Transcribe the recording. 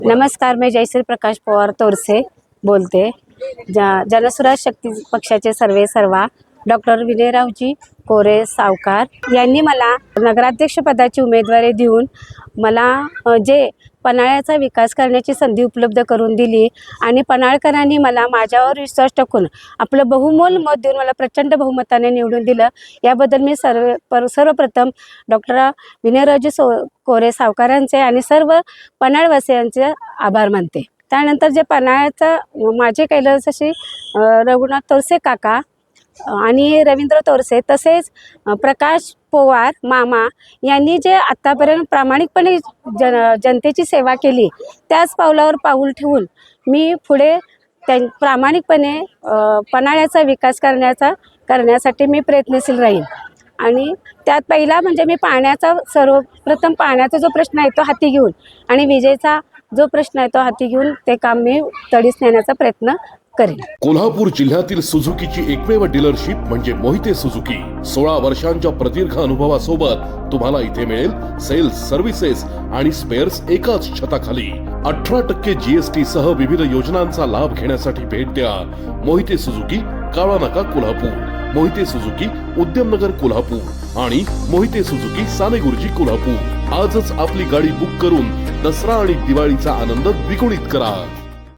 नमस्कार, मैं जयश्री प्रकाश पवार तोरसे बोलते। जनसुराज शक्ती पक्षाचे सर्वे सर्वा डॉक्टर विजयरावजी कोरे सावकार यांनी मला नगराध्यक्ष पदाची उमेदवारी देऊन मला जे पन्हाळ्याचा विकास करण्याची संधी उपलब्ध करून दिली आणि पन्हाळकरांनी मला माझ्यावर विश्वास टाकून आपलं बहुमोल मत देऊन मला प्रचंड बहुमताने निवडून दिलं। याबद्दल मी सर्वप्रथम डॉक्टर विजयरावजी कोरे सावकारांचे आणि सर्व पन्हाळवासियांचे आभार मानते। त्यानंतर जे पन्हाळ्याचं माझे कैलासवासी रघुनाथ तोरसे काका आणि रवींद्र तोरसे तसेच प्रकाश पवार मामा यांनी जे आत्तापर्यंत प्रामाणिकपणे जनतेची सेवा केली, त्याच पावलावर पाऊल ठेवून मी पुढे प्रामाणिकपणे पन्हाळ्याचा विकास करण्यासाठी मी प्रयत्नशील राहील। आणि त्यात पहिला म्हणजे मी सर्वप्रथम पाण्याचा जो प्रश्न आहे तो हाती घेऊन आणि विजेचा जो प्रश्न आहे तो हाती घेऊन ते काम मी तडीस नेण्याचा प्रयत्न करेन। कोल्हापूर जिल्ह्यातील सुझुकीची एकमेव डीलरशिप म्हणजे मोहिते सुझुकी। 16 वर्षांच्या प्रदीर्घ अनुभवासोबत तुम्हाला इथे मिळेल सेल्स, सर्व्हिसेस आणि स्पेअर्स एकाच छताखाली। 18% GST सह विविध योजनांचा लाभ घेण्यासाठी भेट द्या मोहिते सुझुकी, काळा नाका कोल्हापूर, मोहिते सुझुकी उद्यमनगर कोल्हापूर आणि मोहिते सुझुकी सानेगुरुजी कोल्हापूर। आजच आपली गाडी बुक करून दसरा आणि दिवाळीचा आनंद द्विगुणित करा।